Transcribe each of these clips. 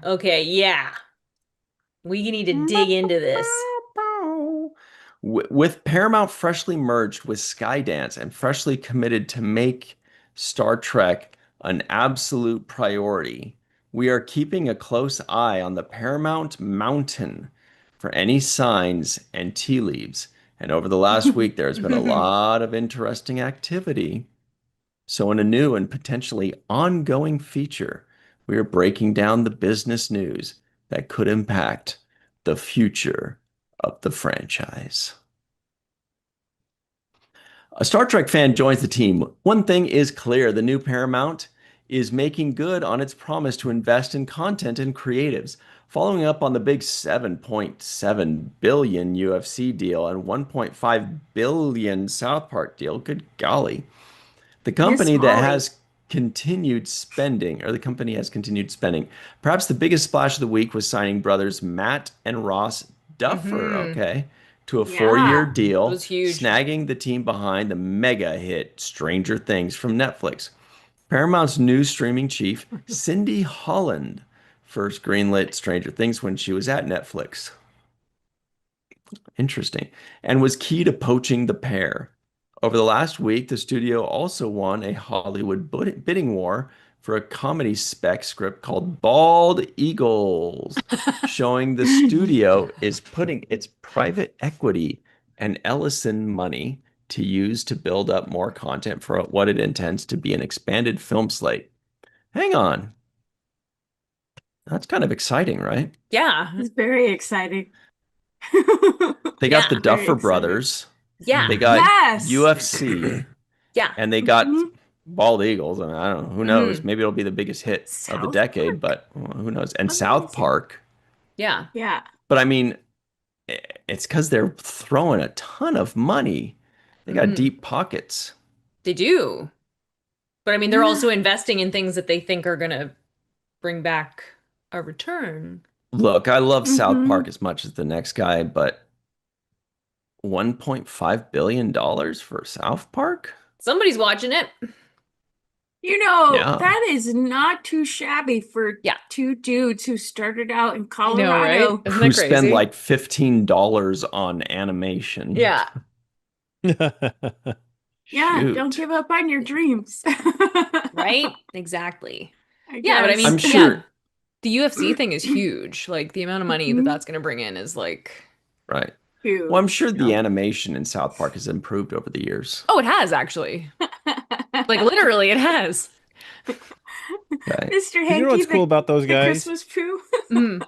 Okay, yeah. We need to dig into this. With Paramount freshly merged with Skydance and freshly committed to make Star Trek an absolute priority, we are keeping a close eye on the Paramount Mountain for any signs and tea leaves. And over the last week, there has been a lot of interesting activity. So, in a new and potentially ongoing feature, we are breaking down the business news that could impact the future of the franchise. A Star Trek fan joins the team. One thing is clear, the new Paramount is making good on its promise to invest in content and creatives, following up on the big 7.7 billion UFC deal and 1.5 billion South Park deal. Good golly. The Miss company that Molly. has continued spending, or the company has continued spending. Perhaps the biggest splash of the week was signing brothers Matt and Ross Duffer, Hmm. okay, to a 4-year Yeah. It deal, was huge. snagging the team behind the mega hit Stranger Things from Netflix. Paramount's new streaming chief, Cindy Holland, first greenlit Stranger Things when she was at Netflix. Interesting. And was key to poaching the pair. Over the last week, the studio also won a Hollywood bidding war for a comedy spec script called Bald Eagles, showing the studio is putting its private equity and Ellison money to use to build up more content for what it intends to be an expanded film slate. Hang on. That's kind of exciting, right? Yeah. It's very exciting. They got the Yeah. Very Duffer exciting. brothers, Yeah. they got Yes. UFC, Yeah. and they got Hmm. Bald Eagles. I mean, I don't know. Who knows? Hmm. Maybe it'll be the biggest hit of the South decade, Park. but well, who knows? And South Amazing. Park. Yeah. Yeah. But I mean, it's because they're throwing a ton of money. They got Hmm. deep pockets. They do. But I mean, they're Yeah. also investing in things that they think are gonna bring back a return. Look, I love South Hmm. Park as much as the next guy, but $1.5 billion for South Park? Somebody's watching it. Yeah. That is not too shabby for Yeah. two dudes who started out in I know, right? Colorado. Isn't Who that spend crazy? like $15 on animation. Yeah. Yeah, don't Shoot. give up on your dreams. Right? Exactly. I Yeah, but I guess. I'm mean, yeah, sure, the UFC thing is huge. Like the amount of money that Mhm. that's gonna bring in is like, right. Well, I'm Huge. sure the Yep. animation in South Park has improved over the years. oh, it has actually. Like literally, it has. Okay. Mr. You know what's Hanky, cool about those the guys? Christmas poo. Mm.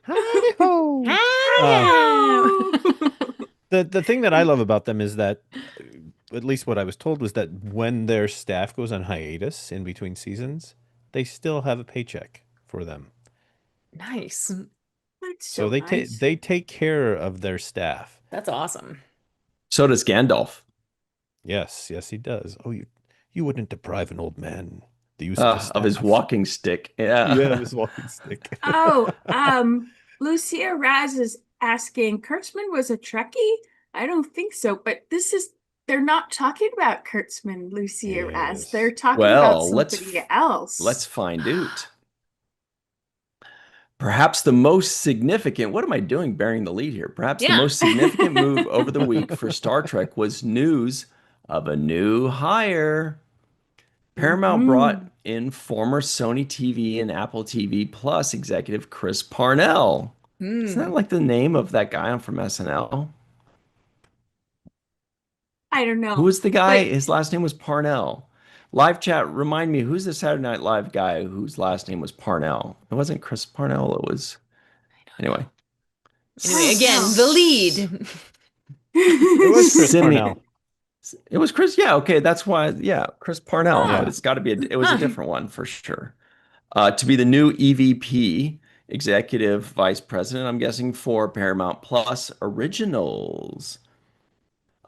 Howdy ho. Uh, Hi-ho! the thing that I love about them is that, at least what I was told was that when their staff goes on hiatus in between seasons, they still have a paycheck for them. Nice. That's So so nice. they take care of their staff. That's awesome. So does Gandalf, Yes, yes, he does. Oh, you wouldn't deprive an old man the use of his of his staff. walking stick. Yeah, of Yeah. his walking stick. Oh, Lucia Raz is asking, Kurtzman was a Trekkie? I don't think so, but they're not talking about Kurtzman, Lucia Raz. They're Yes. talking about Well, somebody let's else. find out. Perhaps the most significant, what am I doing bearing the lead here? Perhaps the Yeah. most significant move over the week for Star Trek was news of a new hire. Paramount brought Hmm. in former Sony TV and Apple TV Plus executive Chris Parnell. Isn't that Hmm. like the name of that guy from SNL? I don't Who know, was the guy? but His last name was Parnell. Live chat, remind me, who's the Saturday Night Live guy whose last name was Parnell? It wasn't Chris Parnell, it was. Anyway, Anyway, I don't again, know. the lead. It was Chris Simeon. Parnell. It was Chris. Yeah, okay, that's why. Yeah, Chris Parnell, but Huh. Yeah. it's got to be. It was a Huh. different one for sure. To be the new EVP, Executive Vice President, I'm guessing for Paramount Plus Originals.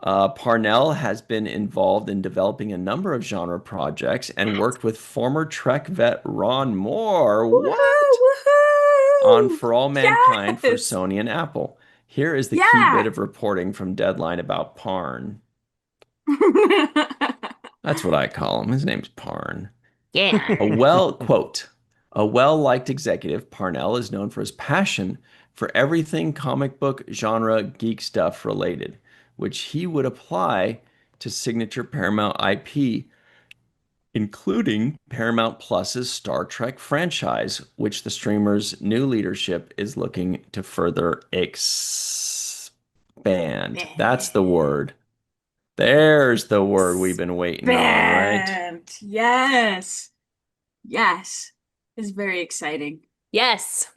Parnell has been involved in developing a number of genre projects and worked with former Trek vet Ron Moore. Woohoo! What? On Woohoo! For All Mankind for Yes! Sony and Apple. Here is the key bit Yeah! of reporting from Deadline about Parn. That's what I call him. His name's Parn. Yeah. A well, quote, A well-liked executive, Parnell is known for his passion for everything comic book genre geek stuff related, which he would apply to signature Paramount IP, including Paramount Plus's Star Trek franchise, which the streamer's new leadership is looking to further expand. That's the word. There's the word we've been waiting on, right? Expand. Yes. Yes. It's very exciting. Yes.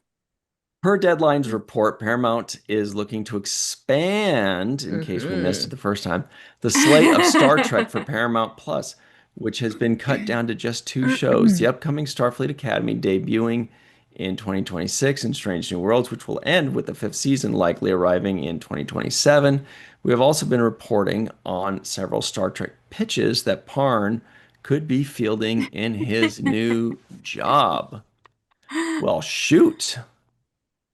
Per Deadline's report, Paramount is looking to expand, in case we missed it the first time, the slate of Star Trek for Paramount Plus, which has been cut down to just 2 shows. The upcoming Starfleet Academy debuting in 2026 and Strange New Worlds, which will end with the 5th season likely arriving in 2027. We have also been reporting on several Star Trek pitches that Parn could be fielding in his new job. Well, shoot.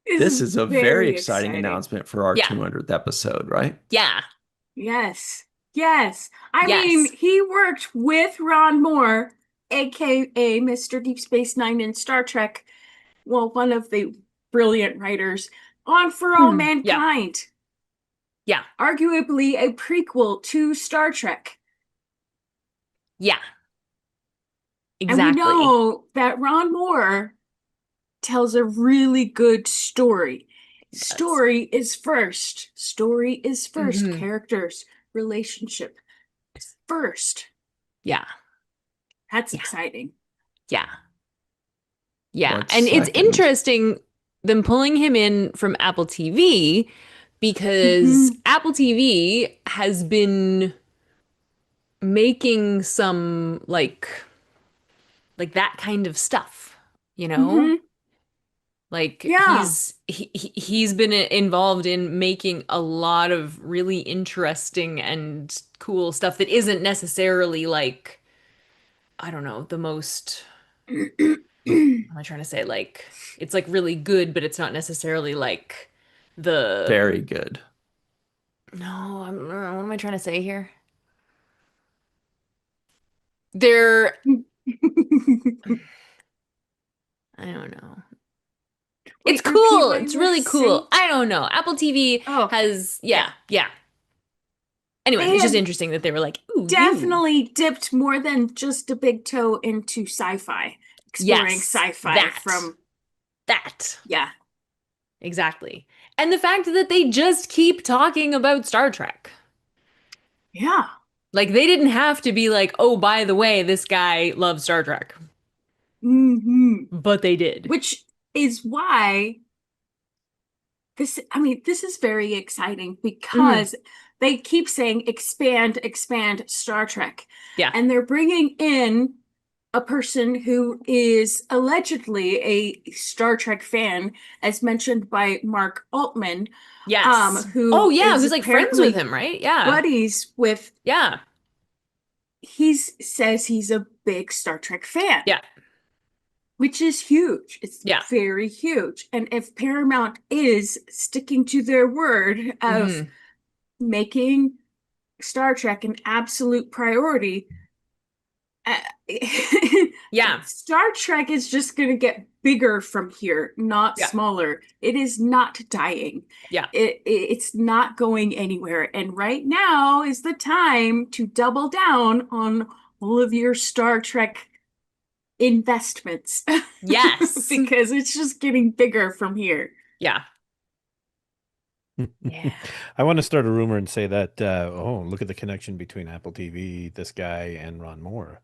This is a very exciting announcement for our Yeah. 200th episode, right? Yeah. Yes. Yes. I Yes. mean, he worked with Ron Moore, aka Mr. Deep Space Nine in Star Trek. Well, one of the brilliant writers on For All Mankind. Yeah. Arguably a prequel to Star Trek. Yeah. And Exactly. we know that Ron Moore tells a really good story. Story is first. Story is first. Mhm. Characters, relationship first. Yeah. That's Yeah. exciting. Yeah. Yeah. What's And it's second? interesting them pulling him in from Apple TV because Apple TV has been making some like that kind of stuff, you know? Like Yeah. he's been involved in making a lot of really interesting and cool stuff that isn't necessarily like, I don't know, the most, what am I trying to say? Like it's like really good, but it's not necessarily like the Very good. no, what am I trying to say here? They're I don't know. Wait, It's repeat cool. what It's you were really saying. cool. I don't know. Apple TV Oh, has, yeah. yeah. Anyway, They it's just have interesting that they were like, ooh, you. Definitely dipped more than just a big toe into sci-fi. Exploring Yes, sci-fi that. from That. yeah. Exactly. And the fact that they just keep talking about Star Trek. Yeah. Like they didn't have to be like, oh, by the way, this guy loves Star Trek. But they did. Which is why this is very exciting because they keep saying expand, expand Star Trek. Yeah. And they're bringing in a person who is allegedly a Star Trek fan, as mentioned by Mark Altman. Yes. Who is who's like friends with apparently him, right? Yeah. buddies with. Yeah. He says he's a big Star Trek fan. Yeah. Which is huge. It's Yeah. very huge. And if Paramount is sticking to their word of making Star Trek an absolute priority, Yeah. Star Trek is just going to get bigger from here, not Yeah. smaller. It is not dying. Yeah. It's not going anywhere. And right now is the time to double down on all of your Star Trek investments. Yes. Because it's just getting bigger from here. Yeah. Yeah. I want to start a rumor and say that, look at the connection between Apple TV, this guy, and Ron Moore.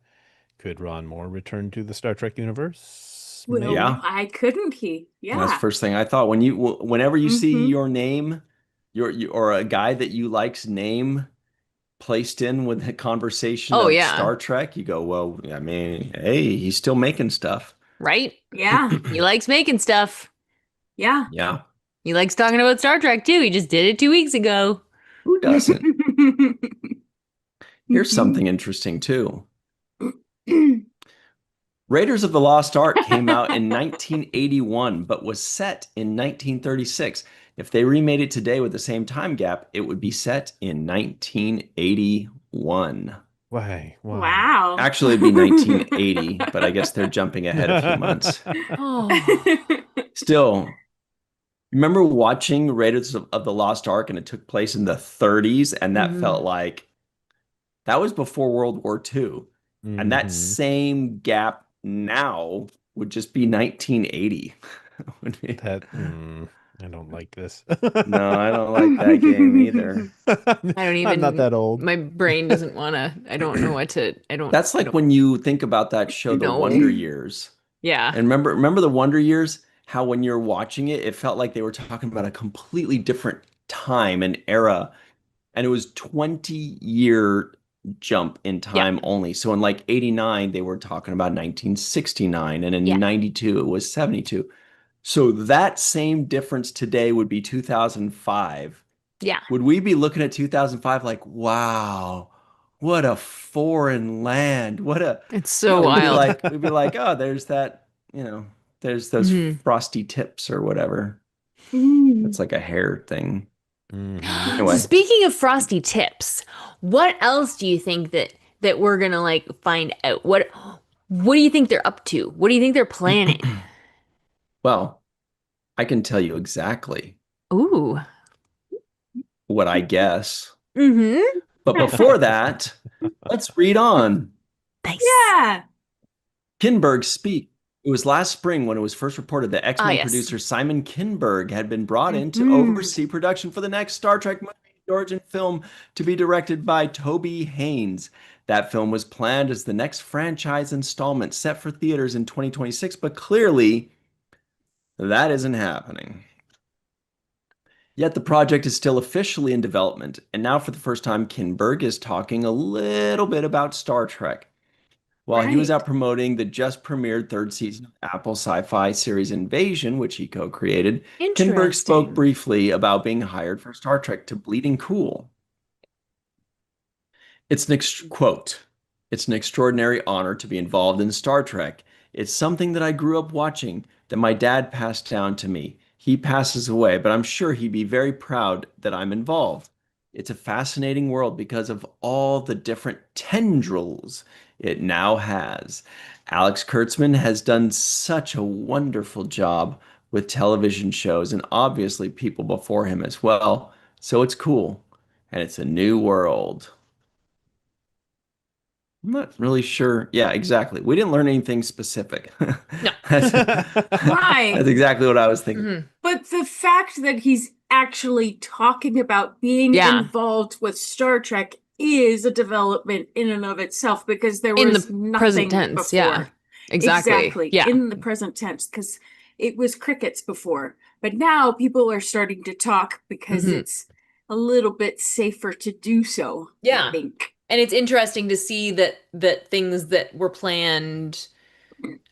Could Ron Moore return to the Star Trek universe? Well, Yeah. why couldn't he? Yeah. That's the first thing I thought. Whenever you see your name, or a guy that you like's name placed in with the conversation of Star Trek, you go, well, I mean, hey, he's still making stuff. Right? Yeah. He likes making stuff. Yeah. Yeah. He likes talking about Star Trek too. He just did it 2 weeks ago. Who doesn't? Here's something interesting too. Raiders of the Lost Ark came out in 1981, but was set in 1936. If they remade it today with the same time gap, it would be set in 1981. Why? Why? Wow. Actually, it'd be 1980, but I guess they're jumping ahead a few months. Oh. Still, remember watching Raiders of the Lost Ark and it took place in the 30s, and that Mhm. felt like that was before World War II. And that Hmm. same gap now would just be 1980. Would be- I don't like this. No, I don't like that game either. I don't I'm not even, that old. my brain doesn't want to, I don't know what to, That's I like don't when you think about that show, The Wonder know. Years. Yeah. And remember the Wonder Years? How when you're watching it, it felt like they were talking about a completely different time and era. And it was 20-year jump in Yeah. time only. So in like 89, they were talking about 1969, and in Yeah. 92, it was 72. So that same difference today would be 2005. Yeah. Would we be looking at 2005 like, wow, what a foreign land? What a, It's no, so wild. we'd be like, oh, there's that, there's those Hmm. frosty tips or whatever. Mm. That's like a hair thing. So Anyway, speaking of frosty tips, what else do you think that we're gonna like find out? What do you think they're up to? What do you think they're planning? well, I can tell you exactly Ooh. what I guess. Mm-hmm. But before that, let's read on. Nice. Yeah. Kinberg speak. It was last spring when it was first reported that Ah, X-Men yes. producer Simon Kinberg had been brought in to Mhm. oversee production for the next Star Trek movie, the origin film to be directed by Toby Haynes. That film was planned as the next franchise installment set for theaters in 2026, but clearly that isn't happening. Yet the project is still officially in development, and now for the first time, Kinberg is talking a little bit about Star Trek. While he was Right. out promoting the just premiered third season of Apple sci-fi series Invasion, which he co-created, Kinberg spoke Interesting. briefly about being hired for Star Trek to Bleeding Cool. It's an quote. It's an extraordinary honor to be involved in Star Trek. It's something that I grew up watching, that my dad passed down to me. He passes away, but I'm sure he'd be very proud that I'm involved. It's a fascinating world because of all the different tendrils it now has. Alex Kurtzman has done such a wonderful job with television shows and obviously people before him as well. So it's cool. And it's a new world. I'm not really sure. Yeah, exactly. We didn't learn anything specific. No. That's, Right. that's exactly what I was thinking. Hmm. But the fact that he's actually talking about being Yeah. involved with Star Trek is a development in and of itself because there In was the present nothing tense. Yeah. before. Exactly. Exactly, Yeah. in the present tense, because it was crickets before. But now people are starting to talk because Hmm. it's a little bit safer to do so, I Yeah. think. And it's interesting to see that things that were planned,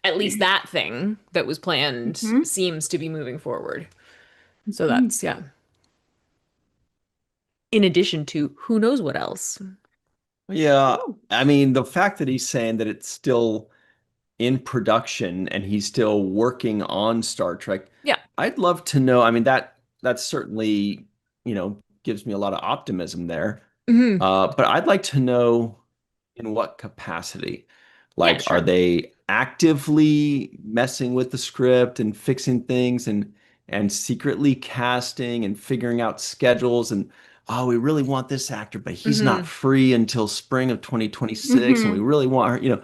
at least that thing that was planned, Mhm. seems to be moving forward. So Mhm. that's, yeah. In addition to who knows what else. Yeah, Oh. I mean, the fact that he's saying that it's still in production and he's still working on Star Trek, Yeah. I'd love to know. I mean, that certainly, gives me a lot of optimism there. Hmm. But I'd like to know in what capacity? Yeah, Like, are sure. they actively messing with the script and fixing things and secretly casting and figuring out schedules and oh, we really want this actor, but he's not Hmm. free until spring of 2026, and we Mhm. really want her,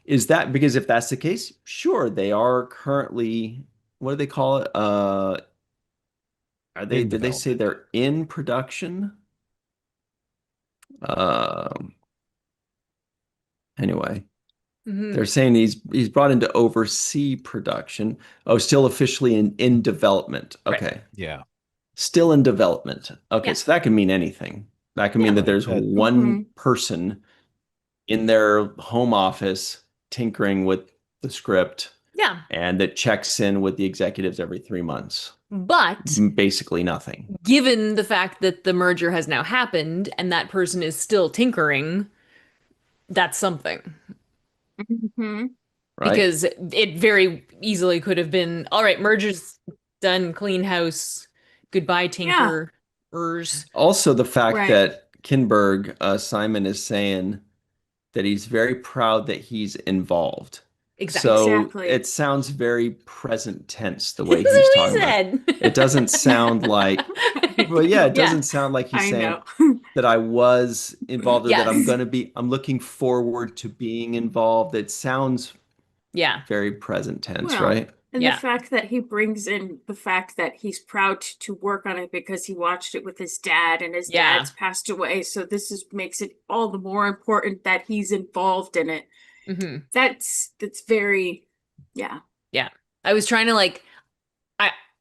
is that because if that's the case, sure, they are currently, what do they call it? In Did they say development. they're in production? Um, anyway. Hmm. They're saying he's brought in to oversee production. Oh, still officially in development. Right. Okay. Yeah. Still in development. Okay, Yeah. so that can mean anything. That can mean Yeah. that Right. there's That one Mhm. person in their home office tinkering with the script Yeah. and that checks in with the executives every 3 months. But Basically nothing. given the fact that the merger has now happened and that person is still tinkering, that's something. Mhm. Right? Because it very easily could have been, all right, merger's done, clean house, goodbye, Yeah, tinkerers. Also, the fact right. that Kinberg, Simon is saying that he's very proud that he's involved. Exactly. So Exactly. it sounds very present tense the way That's he's what talking he about it. said. It doesn't sound like, well, yeah, it Yeah. doesn't sound like he's I saying know. that I was involved or that Yes. I'm looking forward to being involved. It sounds Yeah. very present tense, Well, right? and Yeah. the fact that he brings in the fact that he's proud to work on it because he watched it with his dad and his Yeah. dad's passed away. So this makes it all the more important that he's involved in it. hmm That's very, yeah. Yeah. I was trying to like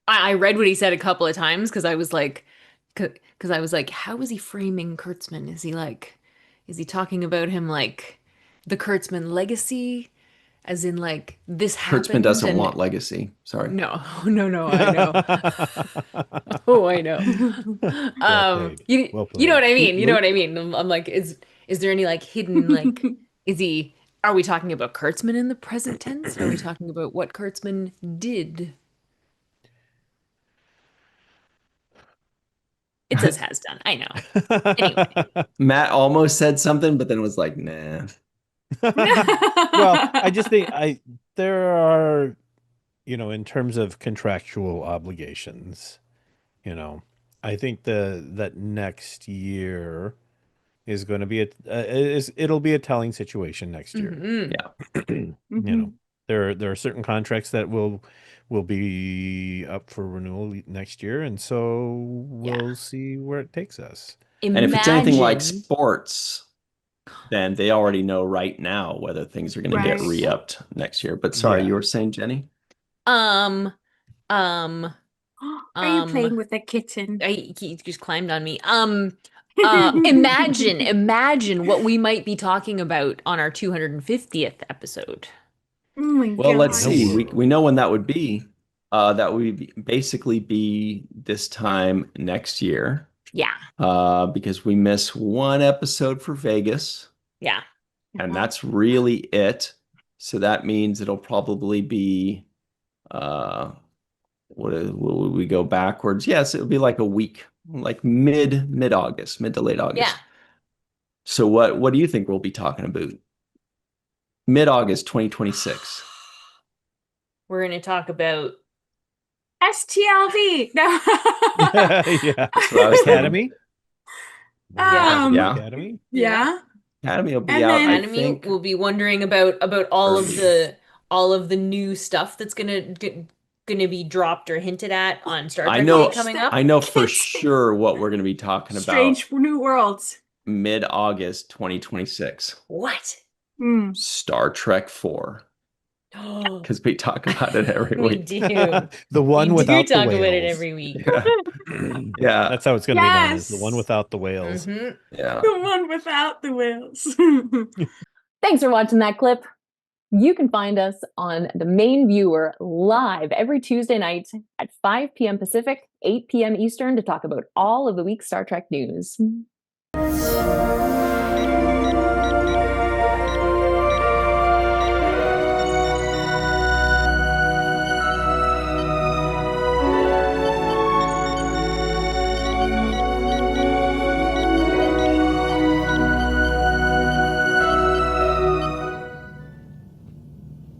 I read what he said a couple of times because I was like how is he framing Kurtzman? Is he talking about him like the Kurtzman legacy? As in like this Kurtzman happened doesn't and want legacy. Sorry. no, no, I know. Oh, I know. Well played. You Well you know played. what I mean? You know Luke? what I mean? I'm like, is there any like hidden like are we talking about Kurtzman in the present tense? Are we talking about what Kurtzman did? It says has done. I know. Anyway. Matt almost said something, but then was like, nah. Well, I just think there are, in terms of contractual obligations, I think that next year is going to be it'll be a telling situation next year. Mhm. Mhm. There are certain contracts that will be up for renewal next year, and so we'll see where it takes us. And if it's anything like Imagine. sports, then they already know right now whether things are going to get Right. re-upped next year. But sorry, Yeah. you were saying, Jenny? Um, um, Are you playing with a kitten? he just climbed on me. Imagine what we might be talking about on our 250th episode. Oh my Well, let's gosh. see. No. We know when that would be. That would basically be this time next year. Yeah, Because we miss one episode for Vegas, yeah. and that's really it. So that means it'll probably be will we go backwards? Yes, it'll be like a week, like mid-August, mid to late Yeah. August. So what do you think we'll be talking about? Mid-August 2026. We're going to talk about STLV. No. Yeah. That's what I was thinking. Academy. We'll talk about Um, Yeah. Academy. yeah. Academy will be And out, then- I Academy. think. We'll be wondering about all of the new stuff that's gonna be dropped or hinted at on Star I Trek know- Day coming up. I know for Kids. sure what we're going to be talking about Strange New Worlds. mid-August 2026. What? Hmm. Star Trek 4. We Because we talk about it every week. do. The one We without do the talk about it whales. every week. Yeah. Yeah. That's how it's going to be known as the Yes. one without the whales. Mhm. Yeah. The one without the whales. Thanks for watching that clip. You can find us on the main viewer live every Tuesday night at 5 p.m. Pacific, 8 p.m. Eastern to talk about all of the week's Star Trek news.